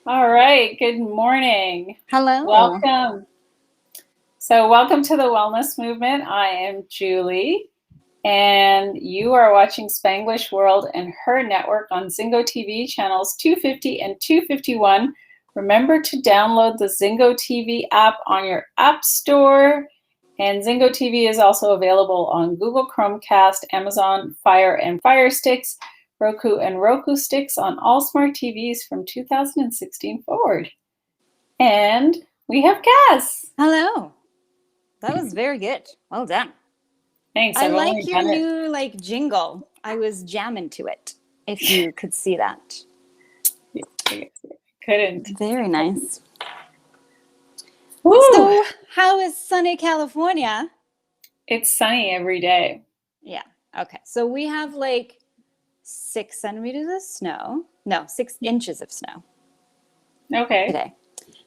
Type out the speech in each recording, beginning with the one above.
All right. Good morning. Hello. Welcome. Welcome to the Wellness Movement. I am Julie, and you are watching Spanglish World and Her Network on Zingo TV channels 250 and 251. Remember to download the Zingo TV app on your app store. And Zingo TV is also available on Google Chromecast, Amazon Fire and Fire Sticks, Roku and Roku Sticks on all smart TVs from 2016 forward. And we have Cass. Hello. That was very good. Well done. Thanks. I like your new jingle. I was jamming to it, if you could see that. Couldn't. Very nice. Woo. So, how is sunny California? It's sunny every day. Yeah. Okay. So we have 6 centimeters of snow. No, 6 inches of snow. Okay. Today.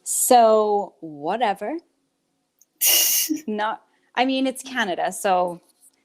So whatever. It's Canada, so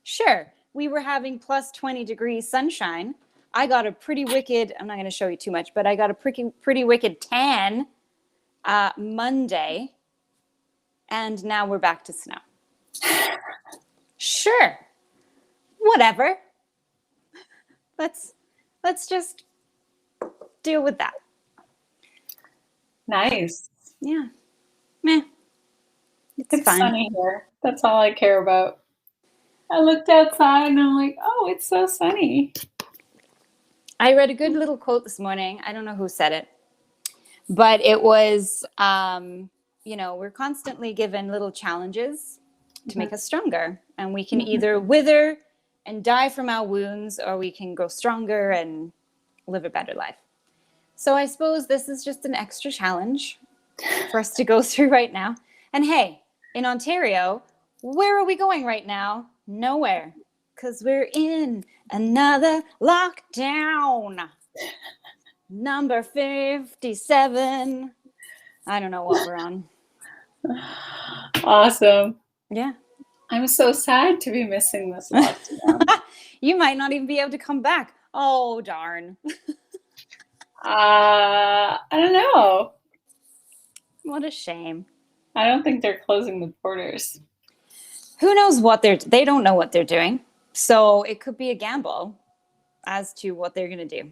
sure. We were having plus 20 degrees sunshine. I got a pretty wicked, I'm not going to show you too much, but I got a pretty wicked tan Monday. And now we're back to snow. Sure. Whatever. Let's just deal with that. Nice. Yeah. Meh. It's fine. Sunny here. That's all I care about. I looked outside and I'm like, oh, it's so sunny. I read a good little quote this morning. I don't know who said it, but it was, we're constantly given little challenges to make us stronger, and we can either wither and die from our wounds, or we can grow stronger and live a better life. So I suppose this is just an extra challenge for us to go through right now. And hey, in Ontario, where are we going right now? Nowhere, because we're in another lockdown. Number 57. I don't know what we're on. Awesome. Yeah. I'm so sad to be missing this lockdown. You might not even be able to come back. Oh, darn. I don't know. What a shame. I don't think they're closing the borders. Who knows what they don't know what they're doing. So it could be a gamble as to what they're going to do.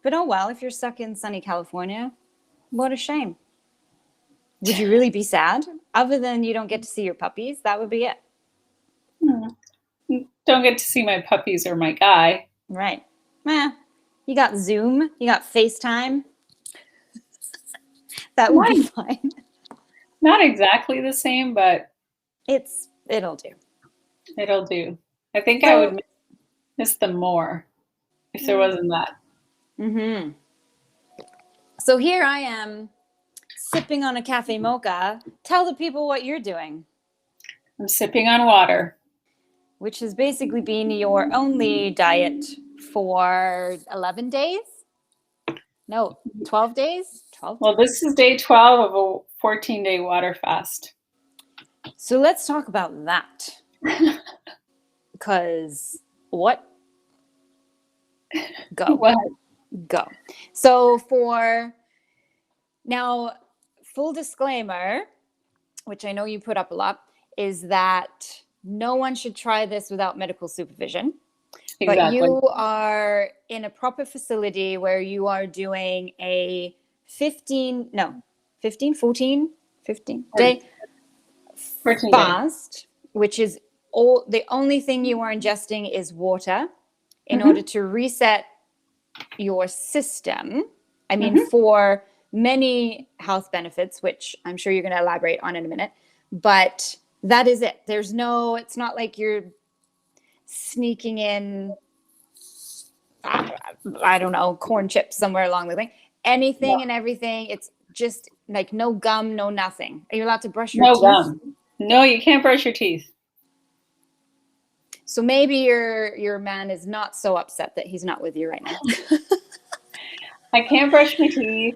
But oh well, if you're stuck in sunny California, what a shame. Would you really be sad? Other than you don't get to see your puppies, that would be it. Don't get to see my puppies or my guy. Right. You got Zoom, you got FaceTime. That would be fine. Not exactly the same, but it'll do. It'll do. I think I would miss them more if there wasn't that. Mm-hmm. So here I am sipping on a cafe mocha. Tell the people what you're doing. I'm sipping on water. Which has basically been your only diet for 11 days? No, 12 days? 12 days. Well, this is day 12 of a 14-day water fast. So let's talk about that. Because what? Go. What? Go. So now, full disclaimer, which I know you put up a lot, is that no one should try this without medical supervision. Exactly. But you are in a proper facility where you are doing a 14 day fast, which is the only thing you are ingesting is water in order to reset your system. I mean, for many health benefits, which I'm sure you're going to elaborate on in a minute, but that is it. It's not like you're sneaking in, I don't know, corn chips somewhere along the way. Anything and everything. It's just like no gum, no nothing. Are you allowed to brush your teeth? No gum. No, you can't brush your teeth. So maybe your man is not so upset that he's not with you right now. I can't brush my teeth.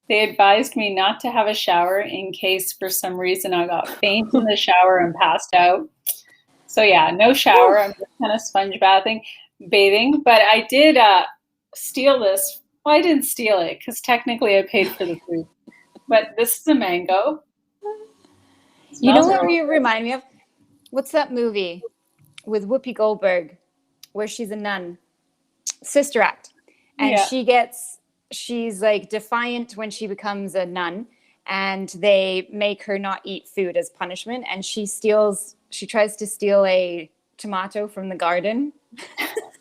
They advised me not to have a shower in case for some reason I got faint in the shower and passed out. So yeah, no shower. I'm just kind of sponge bathing. But I did steal this Well, I didn't steal it because technically I paid for the food. But this is a mango. You know Smells what really you good. remind me of? What's that movie with Whoopi Goldberg where she's a nun? Sister Act. And Yeah. she's like defiant when she becomes a nun, and they make her not eat food as punishment, and she tries to steal a tomato from the garden.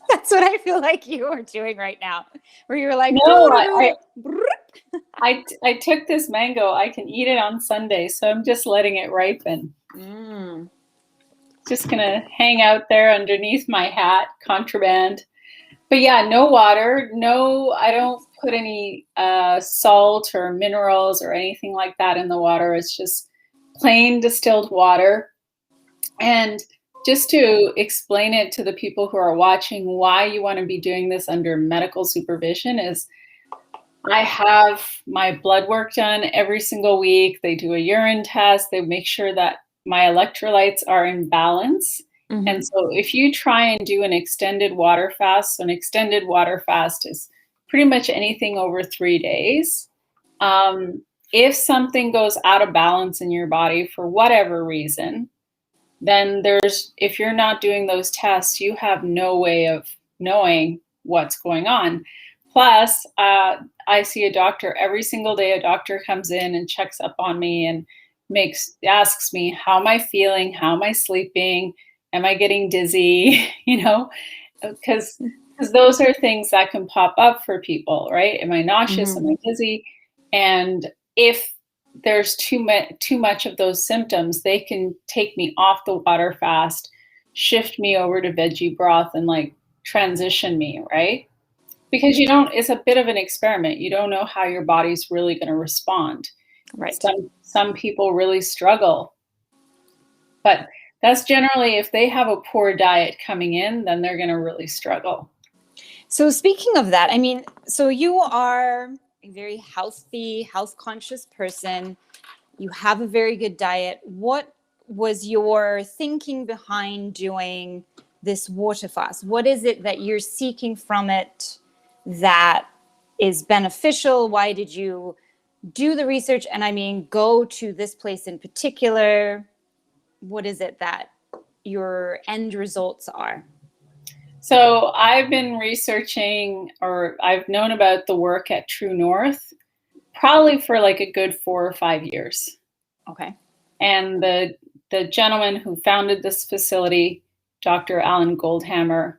That's what I feel like you are doing right now, where you're like, No, I took this mango. I can eat it on Sunday, so I'm just letting it ripen. Just gonna hang out there underneath my hat, contraband. But yeah, no water. No, I don't put any salt or minerals or anything like that in the water. It's just plain distilled water. And just to explain it to the people who are watching, why you want to be doing this under medical supervision is I have my blood work done every single week. They do a urine test. They make sure that my electrolytes are in balance. And so if you try and do an extended water fast, so an extended water fast is pretty much anything over 3 days. If something goes out of balance in your body for whatever reason, then if you're not doing those tests, you have no way of knowing what's going on. Plus, I see a doctor every single day. A doctor comes in and checks up on me and asks me, how am I feeling? How am I sleeping? Am I getting dizzy? Because those are things that can pop up for people, right? Am I nauseous? Am I dizzy? And if there's too much of those symptoms, they can take me off the water fast, shift me over to veggie broth, and like transition me, right? Because it's a bit of an experiment. You don't know how your body's really going to respond. Right. Some people really struggle, but that's generally if they have a poor diet coming in, then they're going to really struggle. So speaking of that, I mean, so you are a very healthy, health conscious person. You have a very good diet. What was your thinking behind doing this water fast? What is it that you're seeking from it that is beneficial? Why did you do the research? And I mean, go to this place in particular. What is it that your end results are? So I've been researching, or I've known about the work at True North probably for like a good 4 or 5 years. Okay. And the gentleman who founded this facility, Dr. Alan Goldhammer,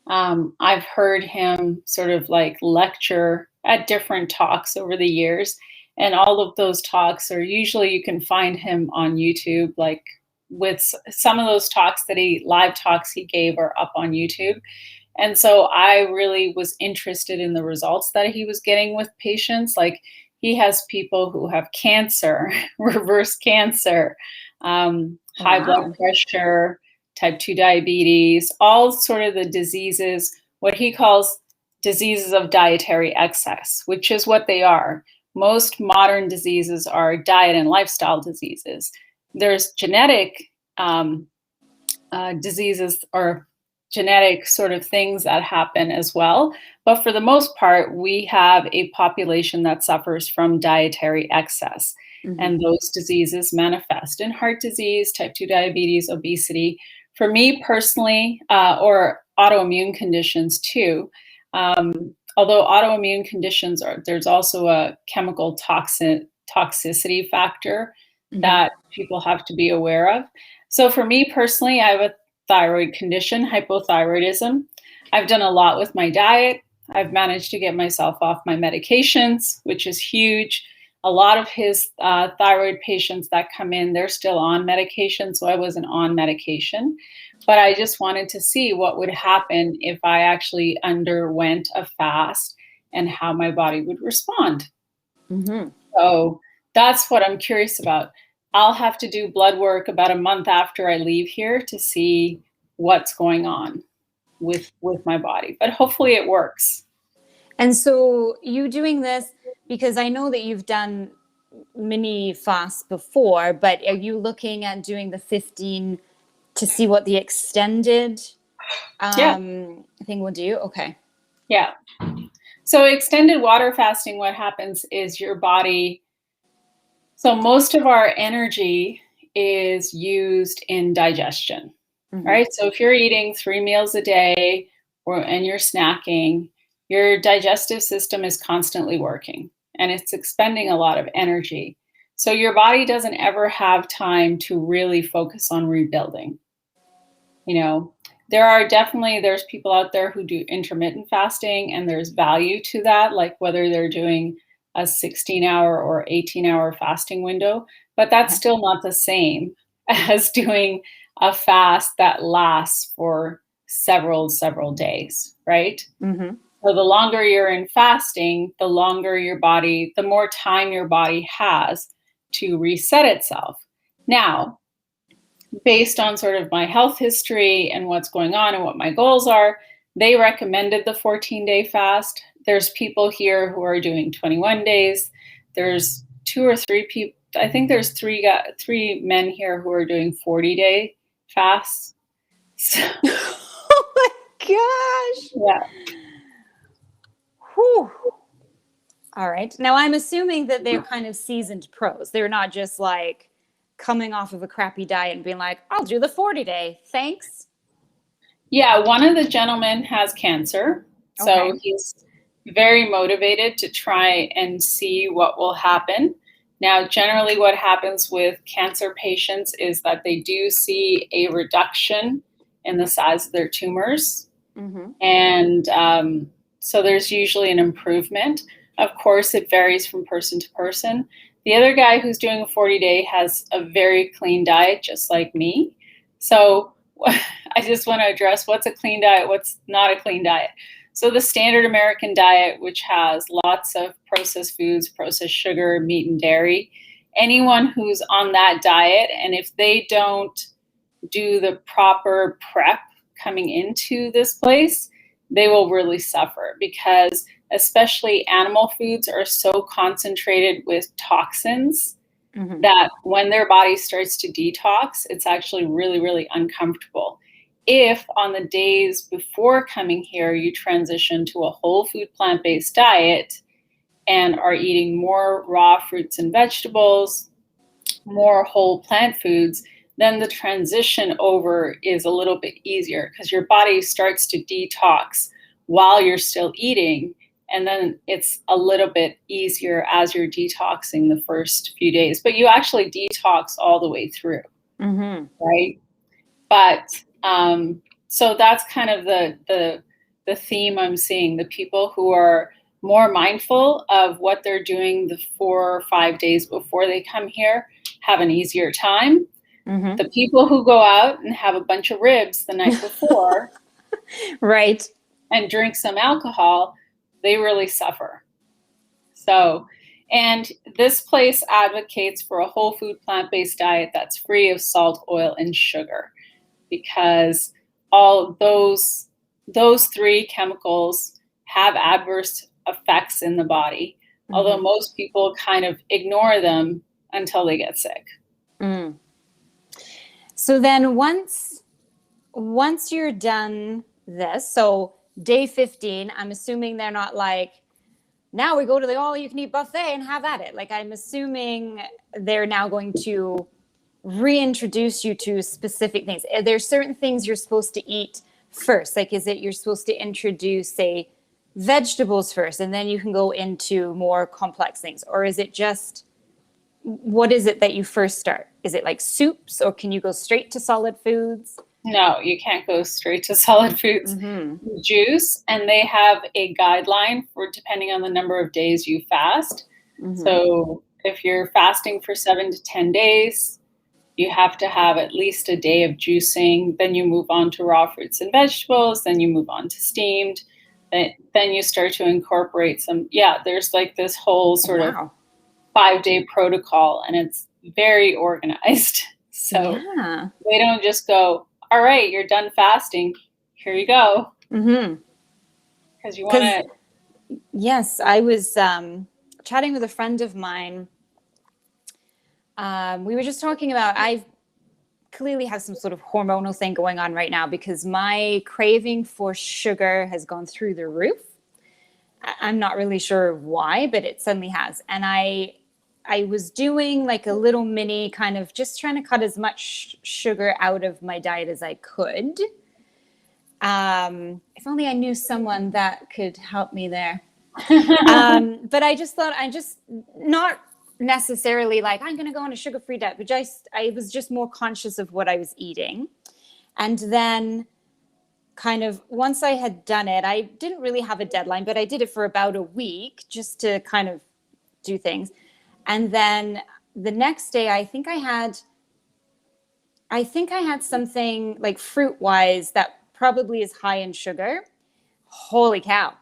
I've heard him sort of like lecture at different talks over the years. And all of those talks are usually, you can find him on YouTube, like with some of those live talks he gave are up on YouTube. And so I really was interested in the results that he was getting with patients. Like he has people who have cancer, reverse cancer, high blood pressure, type 2 diabetes, all sort of the diseases, what he calls diseases of dietary excess, which is what they are. Most modern diseases are diet and lifestyle diseases. There's genetic diseases or genetic sort of things that happen as well. But for the most part, we have a population that suffers from dietary excess. And those diseases manifest in heart disease, type 2 diabetes, obesity. For me personally, or autoimmune conditions too, although autoimmune conditions there's also a chemical toxicity factor that people have to be aware of. So for me personally, I have a thyroid condition, hypothyroidism. I've done a lot with my diet. I've managed to get myself off my medications, which is huge. A lot of his thyroid patients that come in, they're still on medication, so I wasn't on medication. But I just wanted to see what would happen if I actually underwent a fast and how my body would respond. So that's what I'm curious about. I'll have to do blood work about a month after I leave here to see what's going on with my body, but hopefully it works. And so you doing this, because I know that you've done mini fasts before, but are you looking at doing the 15 to see what the extended thing will do? Okay. Yeah. So extended water fasting, what happens is your body, so most of our energy is used in digestion, right? So if you're eating 3 meals a day and you're snacking, your digestive system is constantly working and it's expending a lot of energy. So your body doesn't ever have time to really focus on rebuilding. You know, there's people out there who do intermittent fasting and there's value to that, like whether they're doing a 16-hour or 18-hour fasting window, but that's still not the same as doing a fast that lasts for several days, right? So the longer you're in fasting, the more time your body has to reset itself. Now, based on sort of my health history and what's going on and what my goals are, they recommended the 14-day fast. There's people here who are doing 21 days. There's 2 or 3 people. I think there's 3 men here who are doing 40-day fasts. So, Oh my gosh. yeah. Whew. All right. Now I'm assuming that they're kind of seasoned pros. They're not just like coming off of a crappy diet and being like, I'll do the 40-day. Thanks. Yeah, one of the gentlemen has cancer. So he's very motivated to try and see what will happen. Now, generally what happens with cancer patients is that they do see a reduction in the size of their tumors. And so there's usually an improvement. Of course, it varies from person to person. The other guy who's doing a 40-day has a very clean diet, just like me. So I just want to address what's a clean diet, what's not a clean diet. So the standard American diet, which has lots of processed foods, processed sugar, meat, and dairy, anyone who's on that diet, and if they don't do the proper prep coming into this place, they will really suffer, because especially animal foods are so concentrated with toxins that when their body starts to detox, it's actually really, really uncomfortable. If on the days before coming here, you transition to a whole food plant-based diet and are eating more raw fruits and vegetables, more whole plant foods, then the transition over is a little bit easier, because your body starts to detox while you're still eating. And then it's a little bit easier as you're detoxing the first few days, but you actually detox all the way through, right? But so that's kind of the theme I'm seeing. The people who are more mindful of what they're doing the 4 or 5 days before they come here have an easier time. The people who go out and have a bunch of ribs the night before, right, and drink some alcohol, they really suffer. So, and this place advocates for a whole food plant-based diet that's free of salt, oil, and sugar, because all those 3 chemicals have adverse effects in the body, although most people kind of ignore them until they get sick. So then once you're done this, so day 15, I'm assuming they're not like, now we go to the all-you-can-eat buffet and have at it. Like, I'm assuming they're now going to reintroduce you to specific things. Are there certain things you're supposed to eat first? Like, is it you're supposed to introduce, say, vegetables first, and then you can go into more complex things? Or is it just, what is it that you first start? Is it like soups, or can you go straight to solid foods? No, you can't go straight to solid foods. Juice, and they have a guideline for depending on the number of days you fast. So if you're fasting for 7 to 10 days, you have to have at least a day of juicing. Then you move on to raw fruits and vegetables. Then you move on to steamed. Then you start to incorporate some, there's like this whole sort of 5-day protocol, and it's very organized. So they don't just go, all right, you're done fasting, here you go. Because you want to. Yes, I was chatting with a friend of mine. We were just talking about, I clearly have some sort of hormonal thing going on right now, because my craving for sugar has gone through the roof. I'm not really sure why, but it suddenly has. And I was doing like a little mini kind of just trying to cut as much sugar out of my diet as I could. If only I knew someone that could help me there. But I just thought I just not necessarily like I'm going to go on a sugar-free diet, but I was just more conscious of what I was eating. And then kind of once I had done it, I didn't really have a deadline, but I did it for about a week just to kind of do things. And then the next day, I think I had something like fruit wise that probably is high in sugar. Holy cow.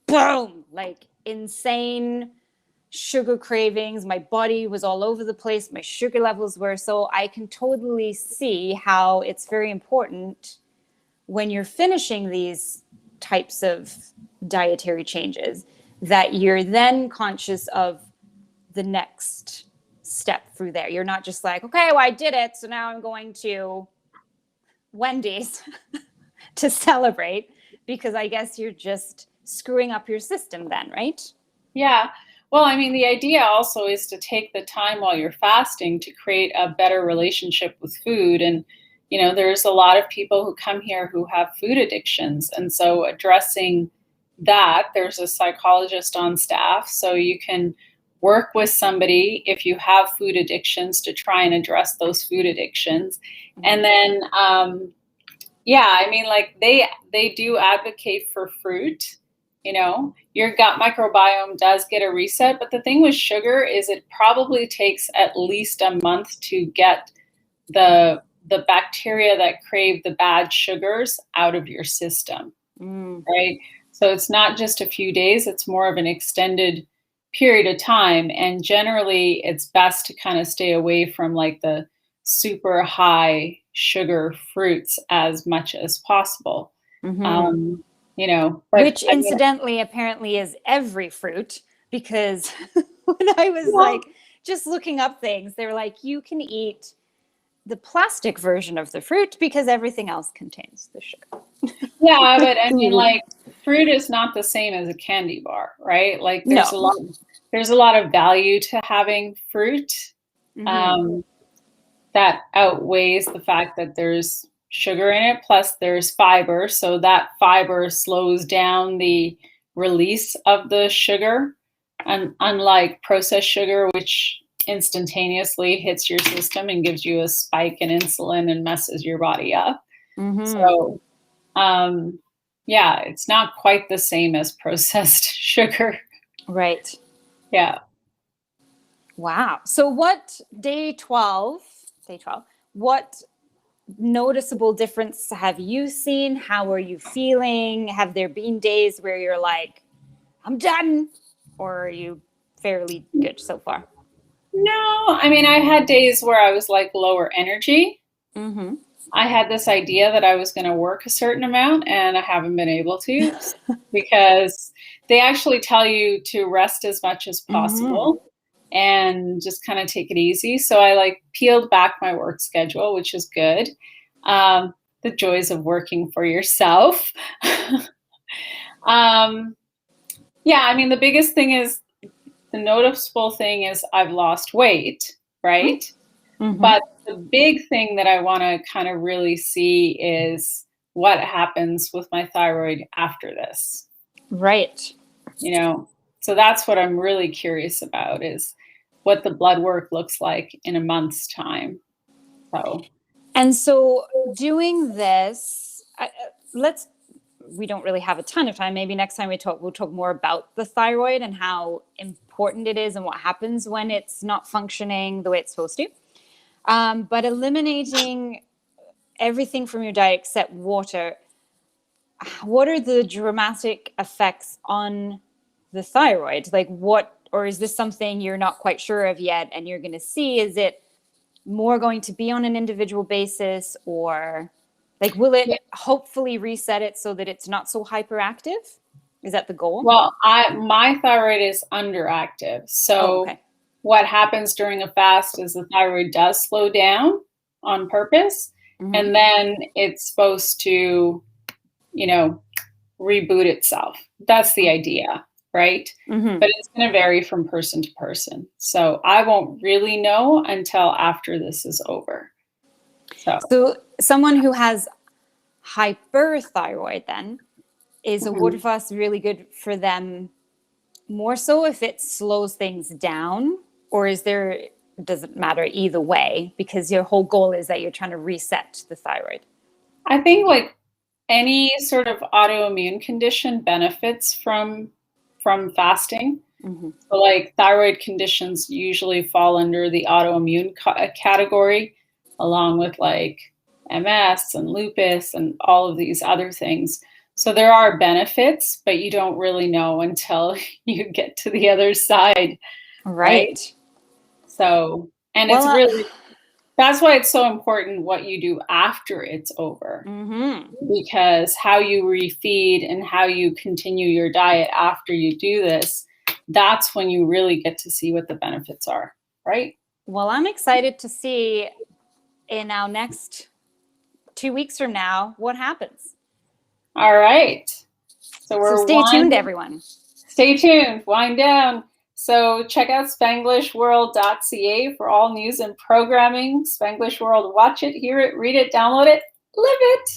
Boom, like insane sugar cravings. My body was all over the place. My sugar levels were. So I can totally see how it's very important when you're finishing these types of dietary changes that you're then conscious of the next step through there. You're not just like, okay, well, I did it, so now I'm going to Wendy's to celebrate, because I guess you're just screwing up your system then, right? Yeah. Well, I mean, the idea also is to take the time while you're fasting to create a better relationship with food. And, you know, there's a lot of people who come here who have food addictions. And so addressing that, there's a psychologist on staff. So you can work with somebody if you have food addictions to try and address those food addictions. And then, yeah, I mean, like they do advocate for fruit. You know, your gut microbiome does get a reset, but the thing with sugar is it probably takes at least a month to get the bacteria that crave the bad sugars out of your system, right? So it's not just a few days, it's more of an extended period of time. And generally, it's best to kind of stay away from like the super high sugar fruits as much as possible. You know, which incidentally apparently is every fruit, because when I was like just looking up things, they were like, you can eat the plastic version of the fruit because everything else contains the sugar. Yeah, but I mean, like, fruit is not the same as a candy bar, right? Like, there's a lot of value to having fruit. That outweighs the fact that there's sugar in it, plus there's fiber. So that fiber slows down the release of the sugar. And unlike processed sugar, which instantaneously hits your system and gives you a spike in insulin and messes your body up. So, yeah, it's not quite the same as processed sugar. Right. Yeah. Wow. So what day 12, what noticeable difference have you seen? How are you feeling? Have there been days where you're like, I'm done? Or are you fairly good so far? No, I mean, I had days where I was like lower energy. I had this idea that I was going to work a certain amount and I haven't been able to because they actually tell you to rest as much as possible and just kind of take it easy. So I like peeled back my work schedule, which is good. The joys of working for yourself. Yeah, I mean, the biggest thing is the noticeable thing is I've lost weight, right? But the big thing that I want to kind of really see is what happens with my thyroid after this. Right. You know, so that's what I'm really curious about is what the blood work looks like in a month's time. And so doing this, we don't really have a ton of time. Maybe next time we'll talk more about the thyroid and how important it is and what happens when it's not functioning the way it's supposed to. But eliminating everything from your diet except water, what are the dramatic effects on the thyroid? Like or is this something you're not quite sure of yet and you're going to see? Is it more going to be on an individual basis, or like will it hopefully reset it so that it's not so hyperactive? Is that the goal? Well, my thyroid is underactive. So what happens during a fast is the thyroid does slow down on purpose. And then it's supposed to, you know, reboot itself. That's the idea. right? Mm-hmm. But it's going to vary from person to person. So I won't really know until after this is over. So someone who has hyperthyroid then, is a water fast really good for them more so if it slows things down, or does it matter either way because your whole goal is that you're trying to reset the thyroid? I think like any sort of autoimmune condition benefits from fasting. Mm-hmm. So like thyroid conditions usually fall under the autoimmune category, along with like MS and lupus and all of these other things. So there are benefits, but you don't really know until you get to the other side, right? Right. So, and it's Well, really, that's why it's so important what you do after it's over, mm-hmm. because how you refeed and how you continue your diet after you do this, that's when you really get to see what the benefits are, right? Well, I'm excited to see in our next 2 weeks from now what happens. All right. So So we're stay tuned, winding. everyone. Stay tuned. Wind down. So check out SpanglishWorld.ca for all news and programming. Spanglish World, watch it, hear it, read it, download it, live it.